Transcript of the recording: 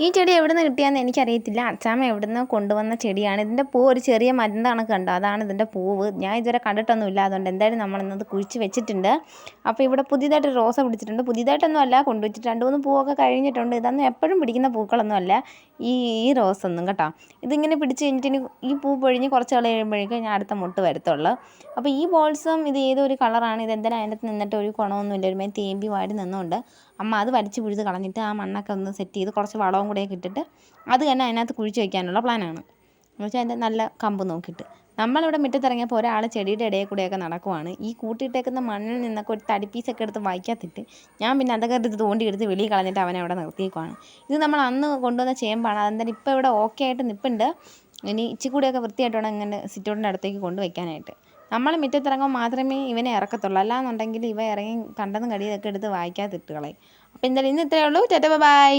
ഈ ചെടി എവിടെ നിന്ന് കിട്ടിയാന്ന് എനിക്കറിയത്തില്ല. അച്ചാമ്മ എവിടുന്നോ കൊണ്ടുവന്ന ചെടിയാണ്. ഇതിൻ്റെ പൂവ് ഒരു ചെറിയ മരുന്ന് കണക്ക് കണ്ടോ, അതാണ് ഇതിൻ്റെ പൂവ്. ഞാൻ ഇതുവരെ കണ്ടിട്ടൊന്നുമില്ല. അതുകൊണ്ട് എന്തായാലും നമ്മളിന്നത് കുഴിച്ച് വെച്ചിട്ടുണ്ട്. അപ്പോൾ ഇവിടെ പുതിയതായിട്ട് റോസ പിടിച്ചിട്ടുണ്ട്. പുതിയതായിട്ടൊന്നും അല്ല, കൊണ്ടുവച്ചിട്ട് 2-3 പൂവൊക്കെ കഴിഞ്ഞിട്ടുണ്ട്. ഇതൊന്നും എപ്പോഴും പിടിക്കുന്ന പൂക്കളൊന്നും അല്ല ഈ റോസ് ഒന്നും കേട്ടോ. ഇതിങ്ങനെ പിടിച്ച് കഴിഞ്ഞിട്ട് ഇനി ഈ പൂ പൊഴിഞ്ഞ് കുറച്ച് നാൾ കഴിയുമ്പോഴേക്കും ഞാൻ അടുത്ത മുട്ട് വരത്തുള്ളൂ. അപ്പോൾ ഈ ബോൾസം ഇത് ഏതോ ഒരു കളറാണ്. ഇതെന്തായാലും അതിനകത്ത് നിന്നിട്ട് ഒരു ഗുണമൊന്നുമില്ല. ഒരുമാതിരി തേമ്പി വാടി നിന്നുകൊണ്ട് അമ്മ അത് വലിച്ച് പിഴുത് കളഞ്ഞിട്ട് ആ മണ്ണൊക്കെ ഒന്ന് സെറ്റ് ചെയ്ത് കുറച്ച് വളവും കൂടെയൊക്കെ ഇട്ടിട്ട് അത് തന്നെ അതിനകത്ത് കുഴിച്ച് വയ്ക്കാനുള്ള പ്ലാനാണ്. എന്ന് വെച്ചാൽ അതിൻ്റെ നല്ല കമ്പ് നോക്കിയിട്ട് നമ്മളിവിടെ മുറ്റത്തിറങ്ങിയപ്പോൾ ഒരാൾ ചെടിയുടെ ഇടയിൽ കൂടെയൊക്കെ നടക്കുവാണ്. ഈ കൂട്ടിയിട്ടേക്കുന്ന മണ്ണിൽ നിന്നൊക്കെ ഒരു തടിപ്പീസൊക്കെ എടുത്ത് വായിക്കാത്തിട്ട് ഞാൻ പിന്നെ അതൊക്കെ എടുത്ത് തോണ്ടിയെടുത്ത് വെളിയിൽ കളഞ്ഞിട്ട് അവനെ അവിടെ നിർത്തിയേക്കുവാണ്. ഇത് നമ്മൾ അന്ന് കൊണ്ടുവന്ന ചേമ്പാണ്. അതെന്തായാലും ഇപ്പോൾ ഇവിടെ ഓക്കെ ആയിട്ട് നിൽപ്പുണ്ട്. ഇനി ഇച്ചിരി കൂടെയൊക്കെ വൃത്തിയായിട്ട് വേണം ഇങ്ങനെ സിറ്റൗട്ടിൻ്റെ അടുത്തേക്ക് കൊണ്ടുവയ്ക്കാനായിട്ട്. നമ്മൾ മുറ്റത്തിറങ്ങുമ്പോൾ മാത്രമേ ഇവനെ ഇറക്കത്തുള്ളൂ. അല്ലാന്നുണ്ടെങ്കിൽ ഇവ ഇറങ്ങി കണ്ടതും കടിയതൊക്കെ എടുത്ത് വായിക്കാതിട്ട് കളയും. അപ്പോൾ എന്തായാലും ഇന്ന് ഇത്രയേ ഉള്ളൂ. Tata bye.